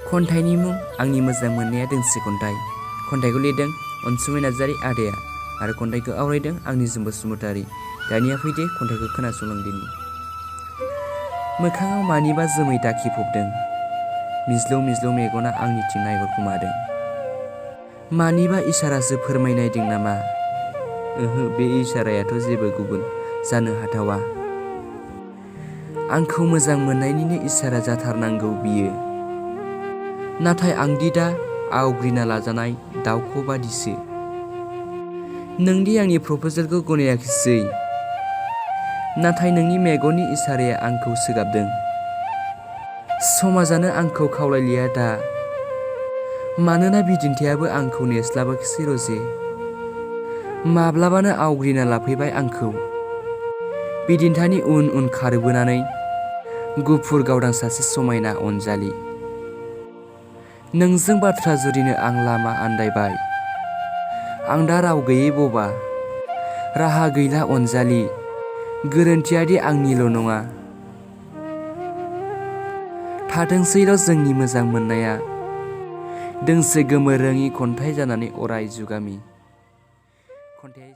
खन्थाइनि मुं आंनि मोजां मोननाया दोंसे खन्थाइ। खन्थाइखौ लिरदों अनसुमै नार्जारि आदाया आरो खन्थाइखौ आवरायदों आंनि जों बसुमतारी। दानिया फैदो खन्थाइखौ खोनासंलांदिनि। मोखाङाव मानिबा जोमै दाखि फबदों, मिज्लौ मिज्लौ मेगना आंनिथिं नायहरखुमादों। मानिबा इसारासो फोरमायनायदों नामा? ओहो, बे इसारायाथ' जेबो गुबुन जानो हाथावा। आंखौ मोजां मोननायनिनो इसारा जाथारनांगौ बियो। नाथाय आंदि दा आवग्रिना लाजानाय दाउख' बादिसो। नोंदि आंनि प्रप'जेलखौ गनायाखिसै, नाथाय नोंनि मेगननि इसाराया आंखौ सोगाबदों। समाजानो आंखौ खावलायलिया दा, मानोना बिदिन्थियाबो आंखौ नेस्लाबाखिसै रजे। माब्लाबानो आवग्रिना लाफैबाय आंखौ, बिदिन्थानि उन उन खारबोनानै गुफुर गावदां सासे समायना अनजालि। नोंजों बाथ्रा जुरिनो आं लामा आन्दायबाय। आं दा राव गैयै बबा, राहा गैला अनजालि। गोरोन्थियादि आंनिल' नङा, थाथोंसैल' जोंनि मोजां मोननाया दोंसे गोमोरोङि खन्थाइ जानानै अराय जुगामि। खन्थाइया